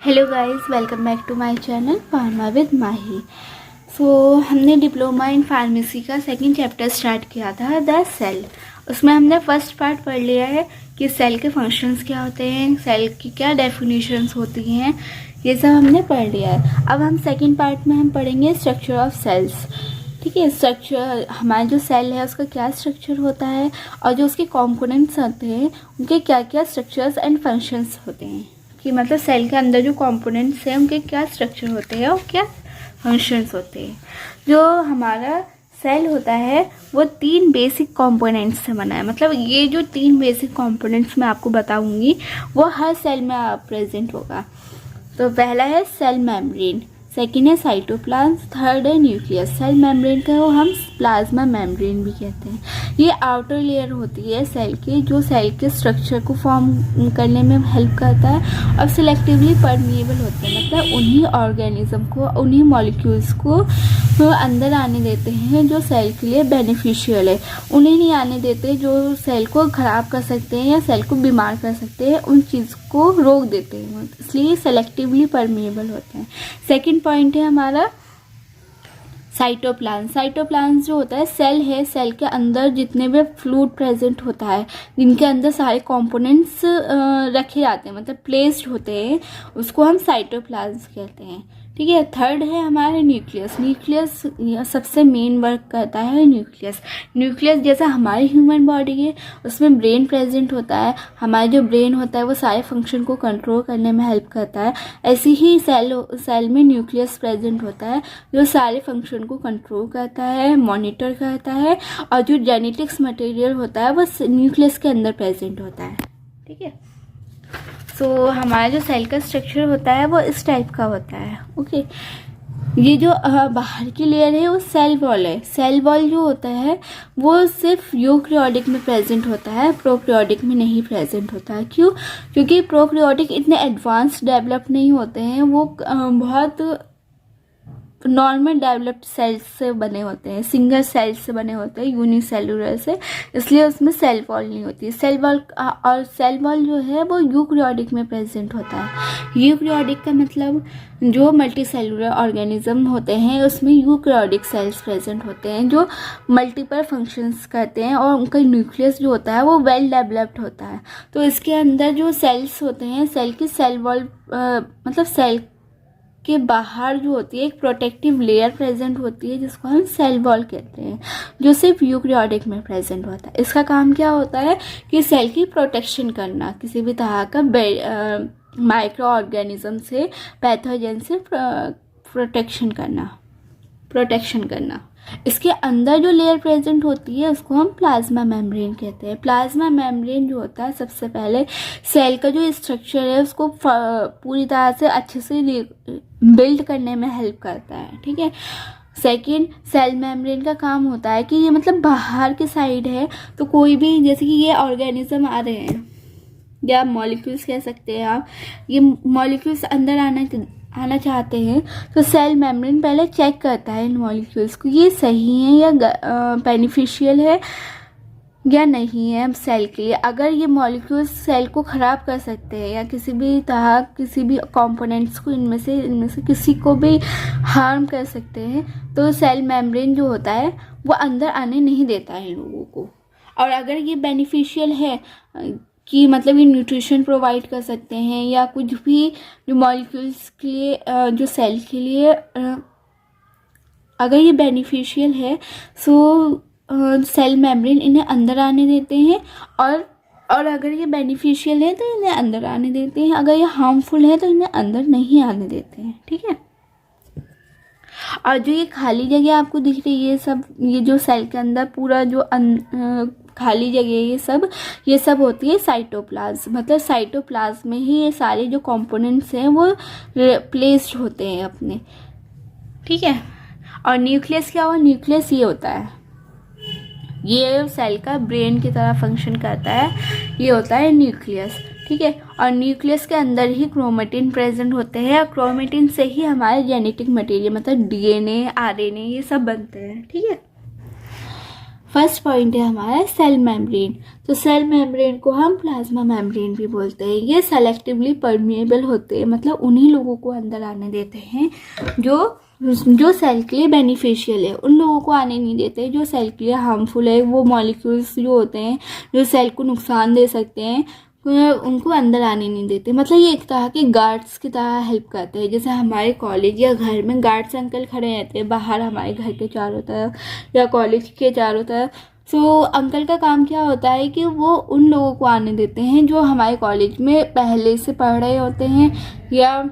Hello guys, welcome back to my channel pharma with Mahi. So हमने diploma in pharmacy का second chapter start किया था, the cell. उसमें हमने फर्स्ट पार्ट पढ़ लिया है कि सेल के फंक्शंस क्या होते हैं, सेल की क्या डेफिनेशंस होती हैं, ये सब हमने पढ़ लिया है। अब हम सेकंड पार्ट में हम पढ़ेंगे स्ट्रक्चर ऑफ सेल्स। ठीक है, स्ट्रक्चर, हमारा जो सेल है उसका क्या स्ट्रक्चर होता है और जो उसके कंपोनेंट्स होते हैं उनके क्या क्या स्ट्रक्चर्स एंड फंक्शंस होते हैं, कि मतलब सेल के अंदर जो कंपोनेंट्स हैं उनके क्या स्ट्रक्चर होते हैं और क्या फंक्शंस होते हैं। जो हमारा सेल होता है वो 3 बेसिक कंपोनेंट्स से बना है। मतलब ये जो 3 बेसिक कंपोनेंट्स मैं आपको बताऊंगी वो हर सेल में प्रेजेंट होगा। तो पहला है सेल मेम्ब्रेन, सेकेंड है साइटोप्लाज्म, थर्ड है न्यूक्लियस। सेल मेम्ब्रेन को हम प्लाज्मा मेम्ब्रेन भी कहते हैं। ये आउटर लेयर होती है सेल की, जो सेल के स्ट्रक्चर को फॉर्म करने में हेल्प करता है और सिलेक्टिवली परमिएबल होते हैं। मतलब उन्हीं ऑर्गेनिज्म को, उन्हीं मॉलिक्यूल्स को अंदर आने देते हैं जो सेल के लिए बेनिफिशियल है। उन्हें नहीं आने देते जो सेल को ख़राब कर सकते हैं या सेल को बीमार कर सकते हैं, उन चीज़ को रोक देते हैं, इसलिए सेलेक्टिवली परमिएबल होते हैं। सेकंड पॉइंट है हमारा साइटोप्लाज्म। साइटोप्लाज्म जो होता है सेल है, सेल के अंदर जितने भी फ्लूइड प्रेजेंट होता है, जिनके अंदर सारे कंपोनेंट्स रखे जाते हैं, मतलब प्लेस्ड होते हैं, उसको हम साइटोप्लाज्म कहते हैं। ठीक है, थर्ड है हमारे न्यूक्लियस। न्यूक्लियस सबसे मेन वर्क करता है न्यूक्लियस। न्यूक्लियस जैसा हमारी ह्यूमन बॉडी है उसमें ब्रेन प्रेजेंट होता है, हमारा जो ब्रेन होता है वो सारे फंक्शन को कंट्रोल करने में हेल्प करता है। ऐसे ही सेल में न्यूक्लियस प्रेजेंट होता है जो सारे फंक्शन को कंट्रोल करता है, मॉनिटर करता है, और जो जेनेटिक्स मटेरियल होता है वो न्यूक्लियस के अंदर प्रेजेंट होता है। ठीक है, सो हमारा जो सेल का स्ट्रक्चर होता है वो इस टाइप का होता है। ओके, ये जो बाहर की लेयर है वो सेल वॉल है। सेल वॉल जो होता है वो सिर्फ यूकैरियोटिक में प्रेजेंट होता है, प्रोकैरियोटिक में नहीं प्रेजेंट होता है। क्यों? क्योंकि प्रोकैरियोटिक इतने एडवांस डेवलप नहीं होते हैं, वो बहुत नॉर्मल डेवलप्ड सेल्स से बने होते हैं, सिंगल सेल्स से बने होते हैं, यूनिसेलुलर से, इसलिए उसमें सेल वॉल नहीं होती है। सेल वॉल और सेल वॉल जो है वो यूकैरियोटिक में प्रेजेंट होता है। यूकैरियोटिक का मतलब जो मल्टी सेलुलर ऑर्गेनिज्म होते हैं उसमें यूकैरियोटिक सेल्स प्रेजेंट होते हैं जो मल्टीपल फंक्शंस करते हैं और उनका न्यूक्लियस जो होता है वो वेल डेवलप्ड होता है। तो इसके अंदर जो सेल्स होते हैं, सेल की सेल वॉल मतलब सेल के बाहर जो होती है एक प्रोटेक्टिव लेयर प्रेजेंट होती है जिसको हम सेल वॉल कहते हैं, जो सिर्फ यूकैरियोटिक में प्रेजेंट होता है। इसका काम क्या होता है कि सेल की प्रोटेक्शन करना, किसी भी तरह का माइक्रो ऑर्गेनिज्म से, पैथोजन से प्रोटेक्शन करना। इसके अंदर जो लेयर प्रेजेंट होती है उसको हम प्लाज्मा मेम्ब्रेन कहते हैं। प्लाज्मा मेम्ब्रेन जो होता है सबसे पहले सेल का जो स्ट्रक्चर है उसको पूरी तरह से अच्छे से बिल्ड करने में हेल्प करता है। ठीक है, सेकेंड, सेल मेम्ब्रेन का काम होता है कि ये मतलब बाहर की साइड है, तो कोई भी, जैसे कि ये ऑर्गेनिज्म आ रहे हैं या मॉलिक्यूल्स कह सकते हैं आप, ये मॉलिक्यूल्स अंदर आना चाहते हैं तो सेल मेम्ब्रेन पहले चेक करता है इन मॉलिक्यूल्स को, ये सही है या बेनिफिशियल है या नहीं है सेल के लिए। अगर ये मॉलिक्यूल्स सेल को ख़राब कर सकते हैं या किसी भी तरह किसी भी कंपोनेंट्स को इनमें से किसी को भी हार्म कर सकते हैं तो सेल मेम्ब्रेन जो होता है वो अंदर आने नहीं देता है लोगों को। और अगर ये बेनिफिशियल है कि मतलब ये न्यूट्रिशन प्रोवाइड कर सकते हैं या कुछ भी जो मॉलिक्यूल्स के लिए, जो सेल के लिए अगर ये बेनिफिशियल है, सो सेल मेम्ब्रेन इन्हें अंदर आने देते हैं, और अगर ये बेनिफिशियल है तो इन्हें अंदर आने देते हैं, अगर ये हार्मफुल है तो इन्हें अंदर नहीं आने देते हैं। ठीक है, और जो ये खाली जगह आपको दिख रही है, ये जो सेल के अंदर पूरा जो खाली जगह, ये सब होती है साइटोप्लाज्म। मतलब साइटोप्लाज्म में ही ये सारे जो कंपोनेंट्स हैं वो प्लेस्ड होते हैं अपने। ठीक है, और न्यूक्लियस क्या हुआ? न्यूक्लियस ये होता है, ये सेल का ब्रेन की तरह फंक्शन करता है, ये होता है न्यूक्लियस। ठीक है, और न्यूक्लियस के अंदर ही क्रोमेटिन प्रेजेंट होते हैं, और क्रोमेटिन से ही हमारे जेनेटिक मटेरियल मतलब DNA, RNA ये सब बनते हैं। ठीक है, फर्स्ट पॉइंट है हमारा सेल मेम्ब्रेन। तो सेल मेम्ब्रेन को हम प्लाज्मा मेम्ब्रेन भी बोलते हैं। ये सेलेक्टिवली परमिएबल होते हैं, मतलब उन्हीं लोगों को अंदर आने देते हैं जो सेल के लिए बेनिफिशियल है। उन लोगों को आने नहीं देते जो सेल के लिए हार्मफुल है। वो मॉलिक्यूल्स जो होते हैं जो सेल को नुकसान दे सकते हैं उनको अंदर आने नहीं देते। मतलब ये एक तरह के गार्ड्स की तरह हेल्प करते हैं। जैसे हमारे कॉलेज या घर में गार्ड्स अंकल खड़े रहते हैं बाहर हमारे घर के चारों तरफ या कॉलेज के चारों तरफ। सो अंकल का काम क्या होता है कि वो उन लोगों को आने देते हैं जो हमारे कॉलेज में पहले से पढ़ रहे होते हैं या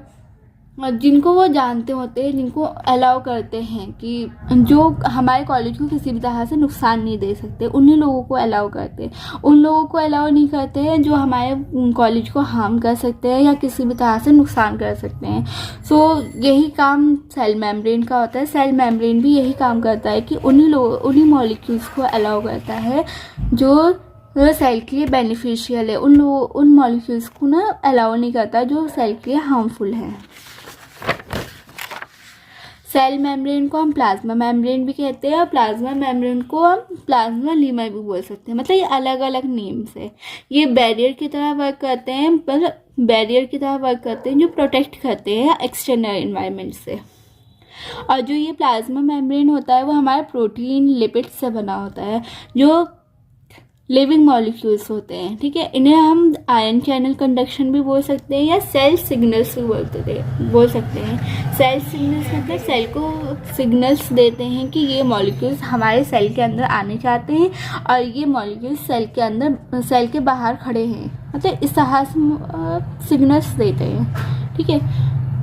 जिनको वो जानते होते हैं, जिनको अलाउ करते हैं कि जो हमारे कॉलेज को किसी भी तरह से नुकसान नहीं दे सकते, उन्हीं लोगों को अलाउ करते हैं। उन लोगों को अलाउ नहीं करते हैं जो हमारे कॉलेज को हार्म कर सकते हैं या किसी भी तरह से नुकसान कर सकते हैं। सो यही काम सेल मेम्ब्रेन का होता है। सेल मेम्ब्रेन भी यही काम करता है कि उन्हीं मॉलिक्यूल्स को अलाउ करता है जो सेल के लिए बेनिफिशियल है। उन मॉलिक्यूल्स को ना अलाउ नहीं करता जो सेल के लिए हार्मफुल है। सेल मेम्ब्रेन को हम प्लाज्मा मेम्ब्रेन भी कहते हैं और प्लाज्मा मेम्ब्रेन को हम प्लाज्मा लीमा भी बोल सकते हैं। मतलब ये अलग अलग नेम्स है। ये बैरियर की तरह वर्क करते हैं, पर बैरियर की तरह वर्क करते हैं जो प्रोटेक्ट करते हैं एक्सटर्नल एनवायरनमेंट से। और जो ये प्लाज्मा मेम्ब्रेन होता है वो हमारा प्रोटीन लिपिड से बना होता है जो लिविंग मॉलिक्यूल्स होते हैं। ठीक है, इन्हें हम आयन चैनल कंडक्शन भी बोल सकते हैं या सेल सिग्नल्स भी बोल सकते हैं। सेल सिग्नल्स मतलब सेल को सिग्नल्स देते हैं कि ये मॉलिक्यूल्स हमारे सेल के अंदर आने चाहते हैं और ये मॉलिक्यूल्स सेल के बाहर खड़े हैं। मतलब इस तरह से सिग्नल्स देते हैं। ठीक है,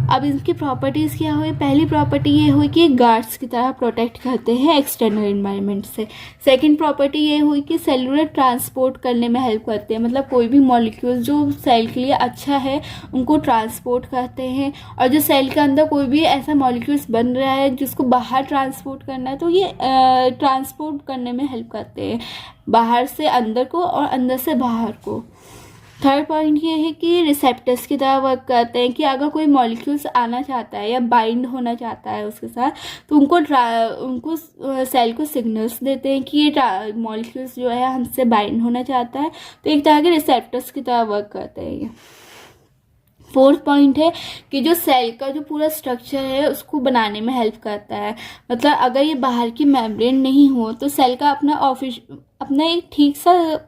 अब इनकी प्रॉपर्टीज़ क्या हुई? पहली प्रॉपर्टी ये हुई कि गार्ड्स की तरह प्रोटेक्ट करते हैं एक्सटर्नल एनवायरनमेंट से। सेकंड प्रॉपर्टी ये हुई कि सेलुलर ट्रांसपोर्ट करने में हेल्प करते हैं। मतलब कोई भी मॉलिक्यूल जो सेल के लिए अच्छा है उनको ट्रांसपोर्ट करते हैं। और जो सेल के अंदर कोई भी ऐसा मॉलिक्यूल्स बन रहा है जिसको बाहर ट्रांसपोर्ट करना है तो ये ट्रांसपोर्ट करने में हेल्प करते हैं, बाहर से अंदर को और अंदर से बाहर को। थर्ड पॉइंट ये है कि रिसेप्टर्स की तरह वर्क करते हैं कि अगर कोई मॉलिक्यूल्स आना चाहता है या बाइंड होना चाहता है उसके साथ तो उनको सेल को सिग्नल्स देते हैं कि ये मॉलिक्यूल्स जो है हमसे बाइंड होना चाहता है। तो एक तरह के रिसेप्टर्स की तरह वर्क करते हैं ये। फोर्थ पॉइंट है कि जो सेल का जो पूरा स्ट्रक्चर है उसको बनाने में हेल्प करता है। मतलब अगर ये बाहर की मेम्ब्रेन नहीं हो तो सेल का अपना एक ठीक सा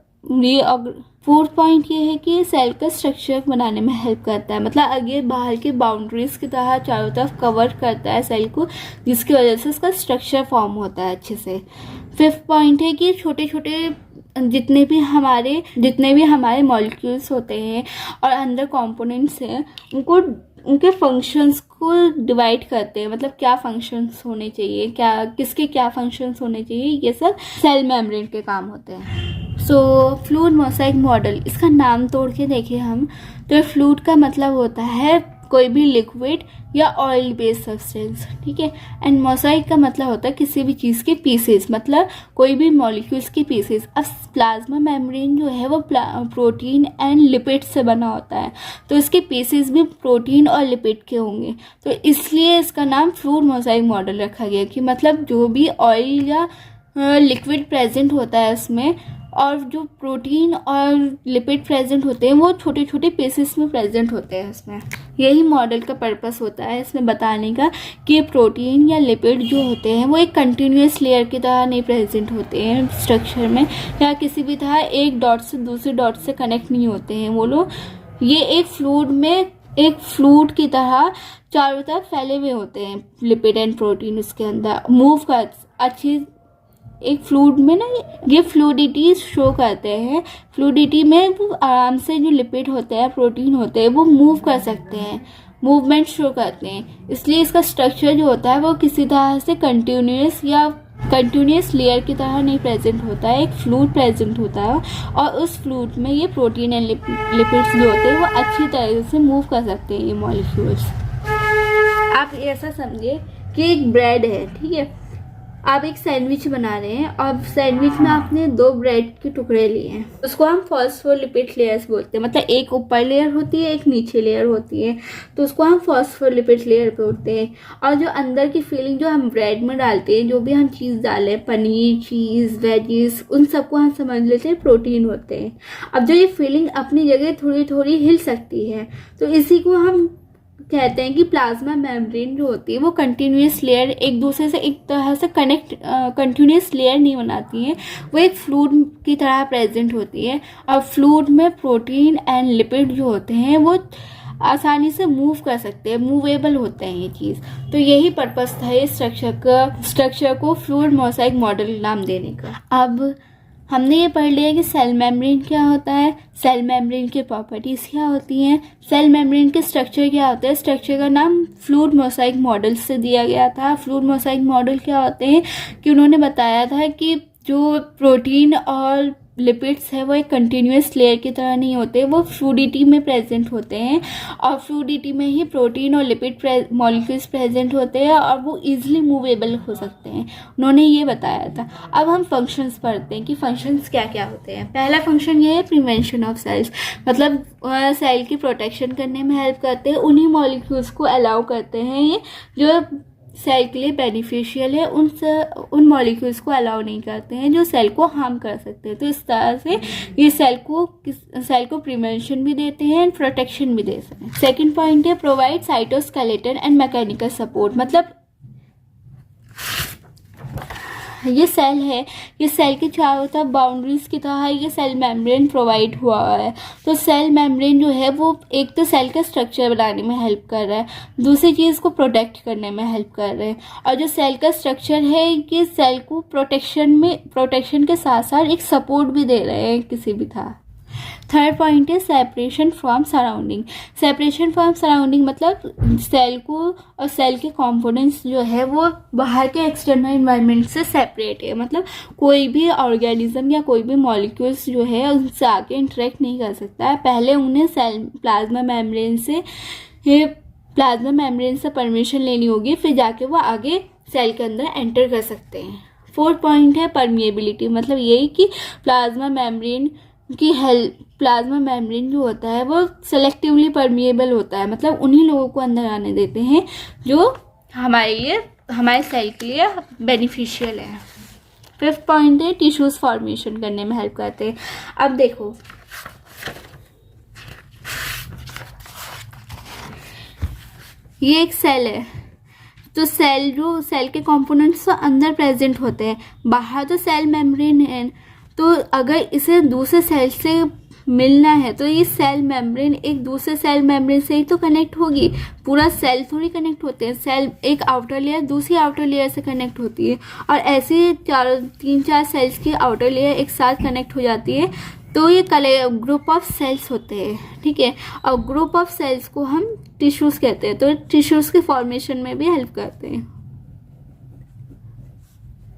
फोर्थ पॉइंट ये है कि सेल का स्ट्रक्चर बनाने में हेल्प करता है। मतलब अगर ये बाहर की बाउंड्रीज की तरह चारों तरफ कवर करता है सेल को, जिसकी वजह से उसका स्ट्रक्चर फॉर्म होता है अच्छे से। फिफ्थ पॉइंट है कि छोटे छोटे जितने भी हमारे मॉलिक्यूल्स होते हैं और अंदर कंपोनेंट्स हैं उनके फंक्शंस को डिवाइड करते हैं। मतलब क्या फंक्शंस होने चाहिए, किसके क्या फंक्शंस होने चाहिए, ये सब सेल मेम्ब्रेन के काम होते हैं। फ्लूइड मोज़ाइक मॉडल, इसका नाम तोड़ के देखें हम तो फ्लूइड का मतलब होता है कोई भी लिक्विड या ऑयल बेस्ड सब्सटेंस। ठीक है, एंड मोज़ाइक का मतलब होता है किसी भी चीज़ के पीसेस, मतलब कोई भी मॉलिक्यूल्स के पीसेस। अब प्लाज्मा मेम्ब्रेन जो है वो प्रोटीन एंड लिपिड से बना होता है तो इसके पीसेस भी प्रोटीन और लिपिड के होंगे। तो इसलिए इसका नाम फ्लूइड मोज़ाइक मॉडल रखा गया कि मतलब जो भी ऑयल या लिक्विड प्रेजेंट होता है उसमें और जो प्रोटीन और लिपिड प्रेजेंट होते हैं वो छोटे छोटे पीसेस में प्रेजेंट होते हैं इसमें। यही मॉडल का पर्पस होता है इसमें बताने का कि प्रोटीन या लिपिड जो होते हैं वो एक कंटिन्यूस लेयर की तरह नहीं प्रेजेंट होते हैं स्ट्रक्चर में, या किसी भी तरह एक डॉट से दूसरे डॉट से कनेक्ट नहीं होते हैं वो लोग। ये एक फ्लूइड की तरह चारों तरफ फैले हुए होते हैं लिपिड एंड प्रोटीन उसके अंदर मूव कर अच्छी एक फ्लूइड में ना ये फ्लूइडिटी शो करते हैं। फ्लूइडिटी में वो आराम से जो लिपिड होते हैं प्रोटीन होते हैं वो मूव कर सकते हैं, मूवमेंट शो करते हैं। इसलिए इसका स्ट्रक्चर जो होता है वो किसी तरह से कंटिन्यूस लेयर की तरह नहीं प्रेजेंट होता है, एक फ्लूइड प्रेजेंट होता है और उस फ्लूइड में ये प्रोटीन एंड लिपिड्स जो होते हैं वो अच्छी तरह से मूव कर सकते हैं ये मॉलिक्यूल्स। आप ऐसा समझिए कि एक ब्रेड है, ठीक है, आप एक सैंडविच बना रहे हैं और सैंडविच में आपने 2 ब्रेड के टुकड़े लिए हैं, उसको हम फॉस्फोलिपिड लेयर्स बोलते हैं। मतलब एक ऊपर लेयर होती है, एक नीचे लेयर होती है, तो उसको हम फॉस्फोलिपिड लेयर बोलते हैं। और जो अंदर की फीलिंग जो हम ब्रेड में डालते हैं, जो भी हम चीज़ डालें, पनीर, चीज़, वेजीज, उन सबको हम समझ लेते हैं प्रोटीन होते हैं। अब जो ये फीलिंग अपनी जगह थोड़ी थोड़ी हिल सकती है, तो इसी को हम कहते हैं कि प्लाज्मा मेम्ब्रेन जो होती है वो कंटिन्यूस लेयर, एक दूसरे से एक तरह से कंटिन्यूस लेयर नहीं बनाती है, वो एक फ्लूइड की तरह प्रेजेंट होती है। और फ्लूइड में प्रोटीन एंड लिपिड जो होते हैं वो आसानी से मूव कर सकते हैं, मूवेबल होते हैं ये चीज़। तो यही पर्पस था इस स्ट्रक्चर को फ्लूइड मोज़ाइक मॉडल नाम देने का। अब हमने ये पढ़ लिया कि सेल मेम्ब्रेन क्या होता है, सेल मेम्ब्रेन की प्रॉपर्टीज़ क्या होती हैं, सेल मेम्ब्रेन के स्ट्रक्चर क्या होता है। स्ट्रक्चर का नाम फ्लूइड मोज़ाइक मॉडल से दिया गया था। फ्लूइड मोज़ाइक मॉडल क्या होते हैं कि उन्होंने बताया था कि जो प्रोटीन और लिपिड्स है वो एक कंटिन्यूस लेयर की तरह नहीं होते, वो फ्लूइडिटी में प्रेजेंट होते हैं और फ्लूइडिटी में ही प्रोटीन और लिपिड मॉलिक्यूल्स प्रेजेंट होते हैं और वो इजीली मूवेबल हो सकते हैं, उन्होंने ये बताया था। अब हम फंक्शंस पढ़ते हैं कि फंक्शंस क्या क्या होते हैं। पहला फंक्शन ये है प्रिवेंशन ऑफ सेल्स, मतलब सेल की प्रोटेक्शन करने में हेल्प करते हैं, उन्हीं मॉलिक्यूल्स को अलाउ करते हैं ये जो सेल के लिए बेनिफिशियल है, उन मॉलिक्यूल्स को अलाउ नहीं करते हैं जो सेल को हार्म कर सकते हैं। तो इस तरह से ये सेल को प्रिवेंशन भी देते हैं एंड प्रोटेक्शन भी देते हैं। सेकंड पॉइंट है provide cytoskeleton and mechanical support, मतलब ये सेल है, ये सेल के चारों तरफ बाउंड्रीज की तरह ये सेल मेम्ब्रेन प्रोवाइड हुआ है। तो सेल मेम्ब्रेन जो है वो एक तो सेल का स्ट्रक्चर बनाने में हेल्प कर रहा है, दूसरी चीज़ को प्रोटेक्ट करने में हेल्प कर रहे हैं। और जो सेल का स्ट्रक्चर है ये सेल को प्रोटेक्शन के साथ साथ एक सपोर्ट भी दे रहे हैं किसी भी तरह। थर्ड पॉइंट है separation from surrounding. Separation from surrounding मतलब सेल को और सेल के कंपोनेंट्स जो है वो बाहर के एक्सटर्नल एनवायरनमेंट से सेपरेट है, मतलब कोई भी ऑर्गेनिज्म या कोई भी मॉलिक्यूल्स जो है उनसे आके इंटरेक्ट नहीं कर सकता है। पहले उन्हें प्लाज्मा मेम्ब्रेन से परमिशन लेनी होगी, फिर जाके वो आगे सेल के अंदर एंटर कर सकते हैं। फोर्थ पॉइंट है परमिएबिलिटी, मतलब यही कि प्लाज्मा मेम्ब्रेन जो होता है वो सेलेक्टिवली परमिएबल होता है, मतलब उन्हीं लोगों को अंदर आने देते हैं जो हमारे सेल के लिए बेनिफिशियल है। फिफ्थ पॉइंट है टिश्यूज फॉर्मेशन करने में हेल्प करते हैं। अब देखो ये एक सेल है, तो सेल के कंपोनेंट्स तो अंदर प्रेजेंट होते हैं, बाहर तो सेल मेम्ब्रेन है। तो अगर इसे दूसरे सेल से मिलना है तो ये सेल मेम्ब्रेन एक दूसरे सेल मेम्ब्रेन से ही तो कनेक्ट होगी, पूरा सेल थोड़ी कनेक्ट होते हैं। सेल एक आउटर लेयर दूसरी आउटर लेयर से कनेक्ट होती है और ऐसे 3-4 सेल्स की आउटर लेयर एक साथ कनेक्ट हो जाती है, तो ये ग्रुप ऑफ सेल्स होते हैं, ठीक है। और ग्रुप ऑफ सेल्स को हम टिश्यूज कहते हैं, तो टिश्यूज के फॉर्मेशन में भी हेल्प करते हैं,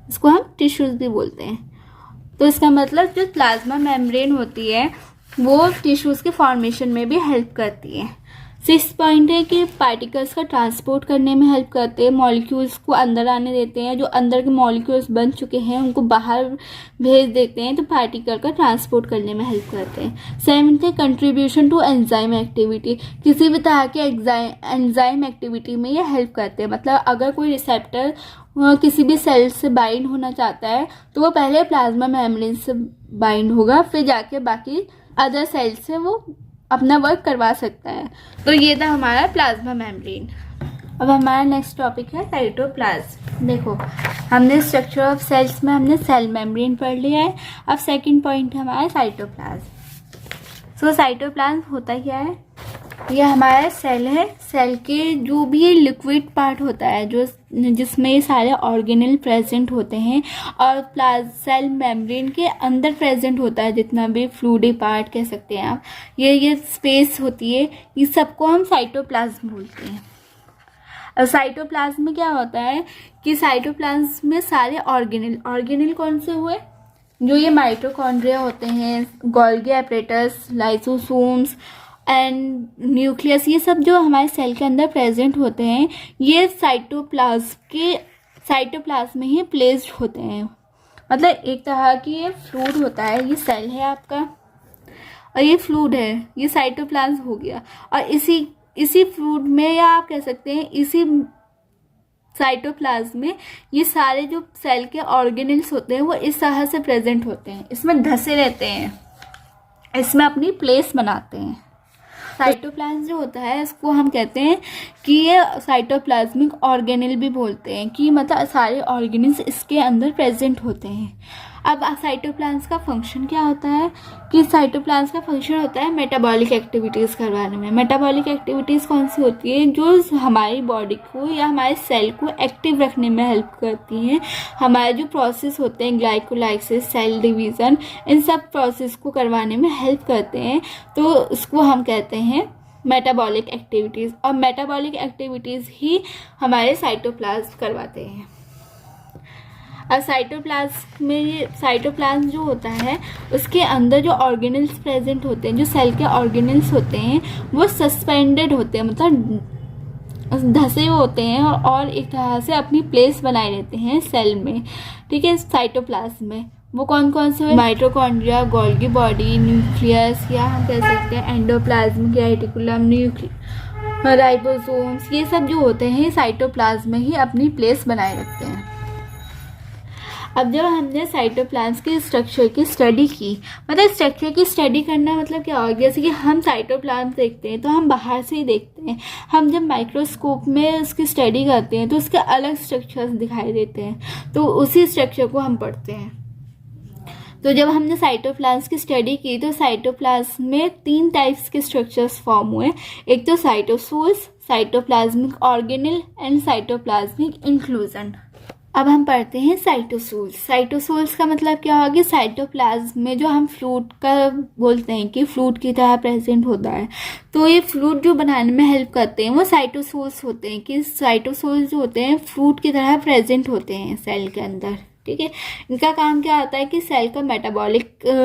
इसको हम टिश्यूज भी बोलते हैं। तो इसका मतलब जो प्लाज्मा मेम्ब्रेन होती है वो टिश्यूज के फॉर्मेशन में भी हेल्प करती है। सिक्स पॉइंट है कि पार्टिकल्स का ट्रांसपोर्ट करने में हेल्प करते हैं, मॉलिक्यूल्स को अंदर आने देते हैं, जो अंदर के मॉलिक्यूल्स बन चुके हैं उनको बाहर भेज देते हैं, तो पार्टिकल का ट्रांसपोर्ट करने में हेल्प करते हैं। सेवंथ है कंट्रीब्यूशन टू एंजाइम एक्टिविटी, किसी भी तरह के एंजाइम एक्टिविटी में ये हेल्प करते हैं। मतलब अगर कोई रिसेप्टर किसी भी सेल से बाइंड होना चाहता है तो वो पहले प्लाज्मा मेम्ब्रेन से बाइंड होगा, फिर जाके बाकी अदर सेल से वो अपना वर्क करवा सकता है। तो ये था हमारा प्लाज्मा मेम्ब्रेन। अब हमारा नेक्स्ट टॉपिक है साइटोप्लाज्म। देखो हमने स्ट्रक्चर ऑफ सेल्स में हमने सेल मेम्ब्रेन पढ़ लिया है। अब सेकंड पॉइंट है हमारा साइटोप्लाज्म। सो साइटोप्लाज्म होता क्या है, ये हमारा सेल है, सेल के जो भी ये लिक्विड पार्ट होता है जो जिसमें ये सारे ऑर्गेनेल प्रेजेंट होते हैं और सेल मेम्ब्रेन के अंदर प्रेजेंट होता है जितना भी फ्लूइडी पार्ट कह सकते हैं आप, ये स्पेस होती है, ये सबको हम साइटोप्लाज्म बोलते हैं। और साइटोप्लाज्म में क्या होता है कि साइटोप्लाज्म में सारे ऑर्गेनेल कौन से हुए, जो ये माइटोकॉन्ड्रिया होते हैं, Golgi apparatus, lysosomes and nucleus, ये सब जो हमारे सेल के अंदर प्रेजेंट होते हैं ये साइटोप्लाज्म के साइटोप्लाज्म में ही प्लेस्ड होते हैं। मतलब एक तरह की ये फ्लूइड होता है, ये सेल है आपका और ये फ्लूइड है, ये साइटोप्लाज्म हो गया। और इसी फ्लूइड में, या आप कह सकते हैं इसी साइटोप्लाज्म में, ये सारे जो सेल के ऑर्गेनेल्स होते हैं वो इस तरह से प्रेजेंट होते हैं, इसमें धसे रहते हैं, इसमें अपनी प्लेस बनाते हैं। साइटोप्लाज्म जो होता है इसको हम कहते हैं कि ये साइटोप्लाज्मिक ऑर्गेनेल भी बोलते हैं, कि मतलब सारे ऑर्गेनेल्स इसके अंदर प्रेजेंट होते हैं। अब साइटोप्लाज्म का फंक्शन क्या होता है, कि साइटोप्लाज्म का फंक्शन होता है मेटाबॉलिक एक्टिविटीज़ करवाने में। मेटाबॉलिक एक्टिविटीज़ कौन सी होती है, जो हमारी बॉडी को या हमारे सेल को एक्टिव रखने में हेल्प करती हैं। हमारे जो प्रोसेस होते हैं, ग्लाइकोलाइसिस, सेल डिवीज़न, इन सब प्रोसेस को करवाने में हेल्प करते हैं, तो उसको हम कहते हैं मेटाबॉलिक एक्टिविटीज़। और मेटाबॉलिक एक्टिविटीज़ ही हमारे साइटोप्लाज्म करवाते हैं। और साइटोप्लाज्म में, ये साइटोप्लाज्म जो होता है उसके अंदर जो ऑर्गेनेल्स प्रेजेंट होते हैं, जो सेल के ऑर्गेनेल्स होते हैं, वो सस्पेंडेड होते हैं, मतलब धसे होते हैं और एक तरह से अपनी प्लेस बनाए रहते हैं सेल में। ठीक है, साइटोप्लाज्म में वो कौन कौन से, माइटोकॉन्ड्रिया, गोल्गी बॉडी, न्यूक्लियस, या हम कह सकते हैं एंडोप्लाज्मिक रेटिकुलम, राइबोसोम्स, ये सब जो होते हैं साइटोप्लाज्म में ही अपनी प्लेस बनाए रखते हैं। अब जब हमने साइटोप्लाज्म के स्ट्रक्चर की स्टडी की, मतलब स्ट्रक्चर की स्टडी करना मतलब क्या हो, जैसे कि हम साइटोप्लाज्म देखते हैं तो हम बाहर से ही देखते हैं, हम जब माइक्रोस्कोप में उसकी स्टडी करते हैं तो उसके अलग स्ट्रक्चर्स दिखाई देते हैं, तो उसी स्ट्रक्चर को हम पढ़ते हैं। तो जब हमने साइटोप्लाज्म की स्टडी की तो साइटोप्लाज्म में 3 टाइप्स के स्ट्रक्चर्स फॉर्म हुए। एक तो cytosols, cytoplasmic organelle and cytoplasmic inclusion. अब हम पढ़ते हैं साइटोसोल्स। साइटोसोल्स का मतलब क्या होगा, कि साइटोप्लाज्म में जो हम फ्लूइड का बोलते हैं कि फ्लूइड की तरह प्रेजेंट होता है, तो ये फ्लूइड जो बनाने में हेल्प करते हैं वो साइटोसोल्स होते हैं। कि साइटोसोल्स जो होते हैं फ्लूइड की तरह प्रेजेंट होते हैं सेल के अंदर। ठीक है, इनका काम क्या होता है कि सेल का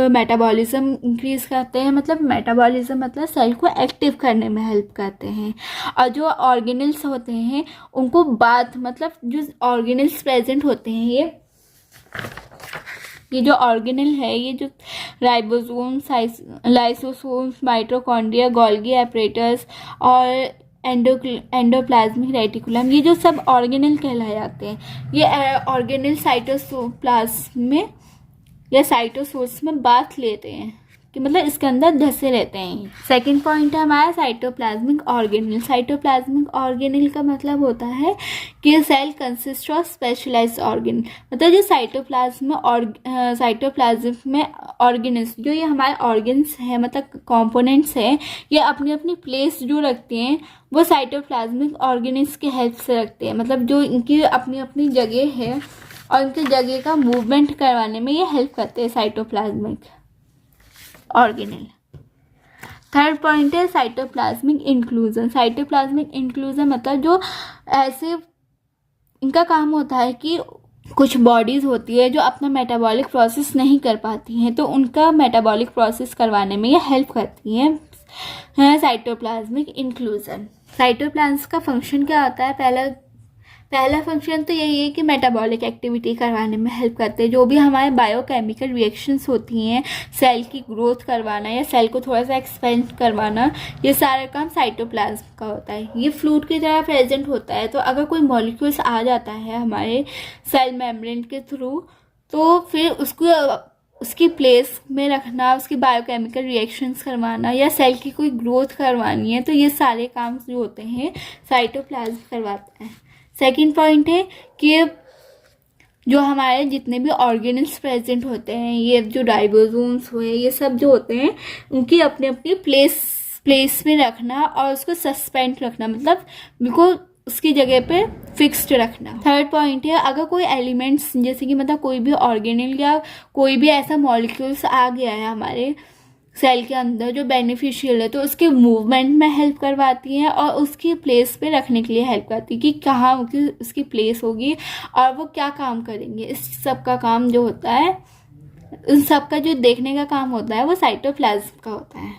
मेटाबॉलिज्म इंक्रीज करते हैं। मतलब मेटाबॉलिज्म मतलब सेल को एक्टिव करने में हेल्प करते हैं। और जो ऑर्गेनेल्स होते हैं उनको मतलब जो ऑर्गेनेल्स प्रेजेंट होते हैं, ये जो ऑर्गेनेल है, ये जो ribosomes, lysosomes, mitochondria, Golgi apparatus और एंडोप्लाज्मिक रेटिकुलम, ये जो सब ऑर्गेनेल कहलाए जाते हैं। ये ऑर्गेनेल साइटोप्लाज्म में या साइटोसोल्स में बात लेते हैं, कि मतलब इसके अंदर धसे रहते हैं। सेकंड पॉइंट है हमारा साइटोप्लाज्मिक ऑर्गेनेल। साइटोप्लाज्मिक ऑर्गेनेल का मतलब होता है कि cell consist of specialized organ. मतलब जो साइटोप्लाज्म में ऑर्गेन्स, जो ये हमारे ऑर्गेन्स हैं, मतलब कंपोनेंट्स हैं, ये अपनी अपनी प्लेस जो रखते हैं वो साइटोप्लाज्मिक ऑर्गेन्स की हेल्प से रखते हैं। मतलब जो इनकी अपनी अपनी जगह है और इनकी जगह का मूवमेंट करवाने में ये हेल्प करते हैं साइटोप्लाज्मिक ऑर्गेनेल। थर्ड पॉइंट है साइटोप्लाज्मिक इंक्लूजन। साइटोप्लाज्मिक इंक्लूजन मतलब जो ऐसे इनका काम होता है कि कुछ बॉडीज़ होती है जो अपना मेटाबॉलिक प्रोसेस नहीं कर पाती हैं, तो उनका मेटाबॉलिक प्रोसेस करवाने में ये हेल्प करती हैं साइटोप्लाज्मिक इंक्लूजन। साइटोप्लाज्म का फंक्शन क्या होता है, पहला फंक्शन तो यही है कि मेटाबॉलिक एक्टिविटी करवाने में हेल्प करते हैं। जो भी हमारे बायोकेमिकल रिएक्शंस होती हैं, सेल की ग्रोथ करवाना या सेल को थोड़ा सा एक्सपेंड करवाना, ये सारा काम साइटोप्लाज्म का होता है। ये फ्लूइड की तरह प्रेजेंट होता है, तो अगर कोई मॉलिक्यूल्स आ जाता है हमारे सेल मेम्ब्रेन के थ्रू, तो फिर उसको उसकी प्लेस में रखना, उसकी बायोकेमिकल रिएक्शंस करवाना या सेल की कोई ग्रोथ करवानी है, तो ये सारे काम जो होते हैं साइटोप्लाज्म करवाता है। सेकंड पॉइंट है कि जो हमारे जितने भी ऑर्गेनेल्स प्रेजेंट होते हैं, ये जो राइबोसोम्स हुए, ये सब जो होते हैं उनकी अपनी अपनी प्लेस में रखना और उसको सस्पेंड रखना, मतलब बिल्कुल उसकी जगह पे फिक्स्ड रखना। थर्ड पॉइंट है अगर कोई एलिमेंट्स, जैसे कि मतलब कोई भी ऑर्गेनेल या कोई भी ऐसा मॉलिक्यूल्स आ गया है हमारे सेल के अंदर जो बेनिफिशियल है, तो उसके मूवमेंट में हेल्प करवाती हैं और उसकी प्लेस पे रखने के लिए हेल्प करती है कि कहाँ उसकी प्लेस होगी और वो क्या काम करेंगे। इस सब का काम जो होता है, उन सब का जो देखने का काम होता है वो साइटोप्लाज्म का होता है।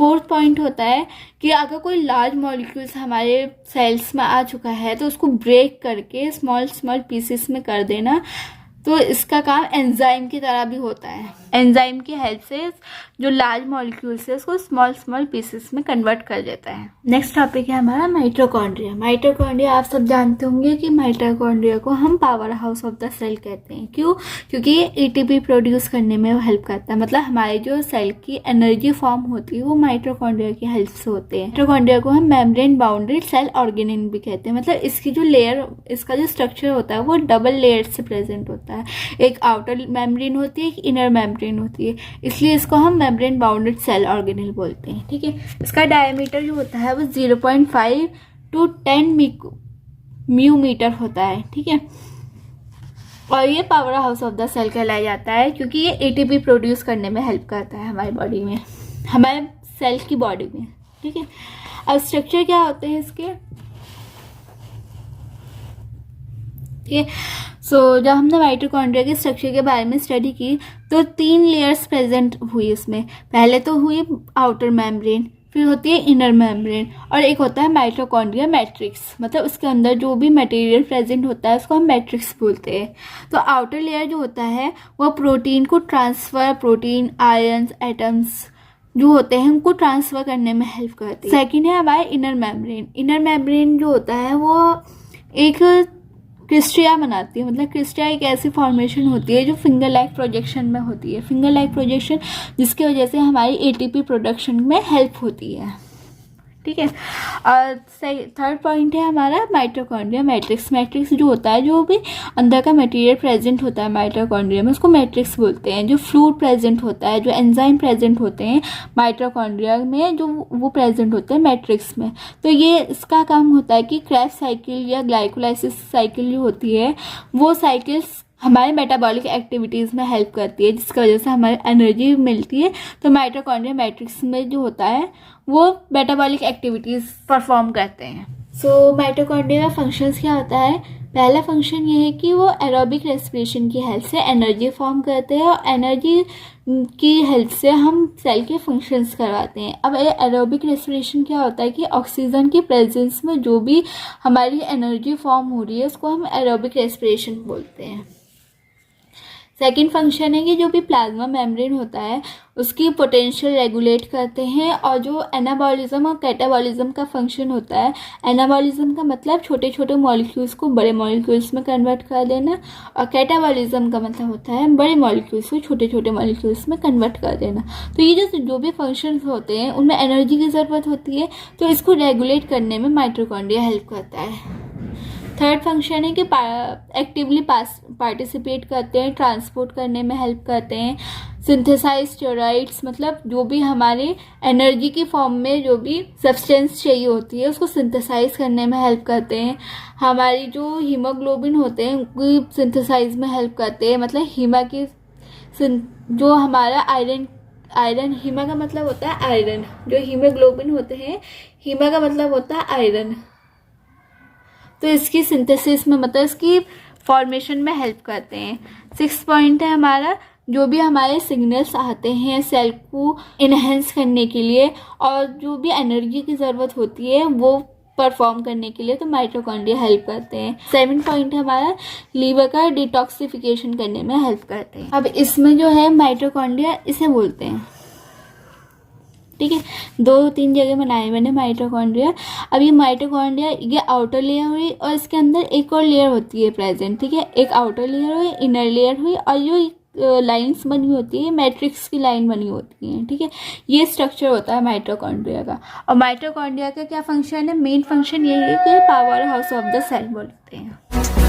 फोर्थ पॉइंट होता है कि अगर कोई लार्ज मॉलिक्यूल्स हमारे सेल्स में आ चुका है तो उसको ब्रेक करके स्मॉल स्मॉल पीसेस में कर देना। तो इसका काम एंजाइम की तरह भी होता है। एंजाइम की हेल्प से जो लार्ज मॉलिक्यूल्स है उसको स्मॉल स्मॉल पीसेस में कन्वर्ट कर देता है। नेक्स्ट टॉपिक है हमारा माइटोकॉन्ड्रिया। माइटोकॉन्ड्रिया आप सब जानते होंगे कि माइटोकॉन्ड्रिया को हम power house of the cell कहते हैं। क्यों? क्योंकि ये एटीपी प्रोड्यूस करने में हेल्प करता है। मतलब हमारी जो सेल की एनर्जी फॉर्म होती है वो माइटोकॉन्ड्रिया की हेल्प से होती है। माइटोकॉन्ड्रिया को हम मेम्ब्रेन बाउंडेड सेल ऑर्गेनेल भी कहते हैं। मतलब इसकी जो लेयर, इसका जो स्ट्रक्चर होता है वो डबल लेयर से प्रेजेंट होता है। एक आउटर मेम्ब्रेन होती है, एक इनर मेम्ब्रेन होती है, इसलिए इसको हम मेम्ब्रेन बाउंडेड सेल ऑर्गेनेल बोलते हैं। ठीक है, इसका डायमीटर जो होता है वो 0.5 to 10 म्यूमीटर होता है। ठीक है, और ये power house of the cell कहलाया जाता है क्योंकि ये एटीपी प्रोड्यूस करने में हेल्प करता है हमारी बॉडी में, हमारे सेल की बॉडी में। ठीक है, अब स्ट्रक्चर क्या होते हैं इसके? ठीक है, सो जब हमने माइटोकॉन्ड्रिया के स्ट्रक्चर के बारे में स्टडी की तो 3 लेयर्स प्रेजेंट हुई इसमें। पहले तो हुई आउटर मेम्ब्रेन, फिर होती है इनर मेम्ब्रेन, और एक होता है माइटोकॉन्ड्रिया मैट्रिक्स। मतलब उसके अंदर जो भी मटेरियल प्रेजेंट होता है उसको हम मैट्रिक्स बोलते हैं। तो आउटर लेयर जो होता है वो प्रोटीन को ट्रांसफ़र, प्रोटीन, आयंस, एटम्स जो होते हैं उनको ट्रांसफ़र करने में हेल्प करती है। सेकेंड है हमारे इनर मेम्ब्रेन। इनर मेम्ब्रेन जो होता है वो एक क्रिस्टिया बनाती है। मतलब क्रिस्टिया एक ऐसी फॉर्मेशन होती है जो फिंगर लाइक प्रोजेक्शन में होती है। फिंगर लाइक प्रोजेक्शन जिसकी वजह से हमारी एटीपी प्रोडक्शन में हेल्प होती है। ठीक है, और थर्ड पॉइंट है हमारा माइटोकॉन्ड्रिया मैट्रिक्स। मैट्रिक्स जो होता है, जो भी अंदर का मटेरियल प्रेजेंट होता है माइटोकॉन्ड्रिया में, उसको मैट्रिक्स बोलते हैं। जो फ्लूइड प्रेजेंट होता है, जो एंजाइम प्रेजेंट होते हैं माइटोकॉन्ड्रिया में, जो वो प्रेजेंट होते हैं मैट्रिक्स में। तो ये इसका काम होता है कि क्रेब्स साइकिल या ग्लाइकोलाइसिस साइकिल जो होती है वो साइकिल्स हमारे मेटाबॉलिक एक्टिविटीज़ में हेल्प करती है, जिसकी वजह से हमारी एनर्जी मिलती है। तो माइटोकॉन्ड्रिया मैट्रिक्स में जो होता है वो मेटाबॉलिक एक्टिविटीज़ परफॉर्म करते हैं। सो माइटोकॉन्ड्रिया का फंक्शंस क्या होता है? पहला फंक्शन ये है कि वो एरोबिक रेस्पिरेशन की हेल्प से एनर्जी फॉर्म करते हैं, और एनर्जी की हेल्प से हम सेल के फंक्शंस करवाते हैं। अब एरोबिक रेस्पिरेशन क्या होता है कि ऑक्सीजन की प्रेजेंस में जो भी हमारी एनर्जी फॉर्म हो रही है उसको हम एरोबिक रेस्पिरेशन बोलते हैं। सेकेंड फंक्शन है कि जो भी प्लाज्मा मेम्ब्रेन होता है उसकी पोटेंशियल रेगुलेट करते हैं, और जो एनाबॉलिज्म और कैटाबॉलिज्म का फंक्शन होता है, एनाबॉलिज्म का मतलब छोटे छोटे मॉलिक्यूल्स को बड़े मॉलिक्यूल्स में कन्वर्ट कर देना, और कैटाबॉलिज्म का मतलब होता है बड़े मॉलिक्यूल्स को छोटे छोटे मॉलिक्यूल्स में कन्वर्ट कर देना। तो ये जो भी फंक्शंस होते हैं उनमें एनर्जी की ज़रूरत होती है, तो इसको रेगुलेट करने में माइटोकॉन्ड्रिया हेल्प करता है। थर्ड फंक्शन है कि एक्टिवली पार्टिसिपेट करते हैं, ट्रांसपोर्ट करने में हेल्प करते हैं। सिंथेसाइज स्टेरॉइड्स, मतलब जो भी हमारे एनर्जी की फॉर्म में जो भी सब्सटेंस चाहिए होती है उसको सिंथेसाइज करने में हेल्प करते हैं। हमारी जो हीमोग्लोबिन होते हैं उनकी सिंथेसाइज में हेल्प करते हैं। मतलब हीमा की जो हमारा आयरन, हीमा का मतलब होता है आयरन, जो हीमोग्लोबिन होते हैं हीमा का मतलब होता है आयरन, तो इसकी सिंथेसिस में मतलब इसकी फॉर्मेशन में हेल्प करते हैं। 6 पॉइंट है हमारा, जो भी हमारे सिग्नल्स आते हैं सेल को इन्हेंस करने के लिए और जो भी एनर्जी की ज़रूरत होती है वो परफॉर्म करने के लिए, तो माइटोकॉन्ड्रिया हेल्प करते हैं। 7 पॉइंट है हमारा, लीवर का डिटॉक्सिफिकेशन करने में हेल्प करते हैं। अब इसमें जो है माइटोकॉन्ड्रिया इसे बोलते हैं। ठीक है, 2-3 जगह बनाए मैंने माइटोकॉन्ड्रिया। अब ये माइटोकॉन्ड्रिया ये आउटर लेयर हुई, और इसके अंदर एक और लेयर होती है प्रेजेंट। ठीक है, एक आउटर लेयर हुई, इनर लेयर हुई, और जो लाइंस बनी होती है मैट्रिक्स की लाइन बनी होती है। ठीक है, ये स्ट्रक्चर होता है माइटोकॉन्ड्रिया का। और माइटोकॉन्ड्रिया का क्या फंक्शन है? मेन फंक्शन ये है कि power house of the cell बोलते हैं।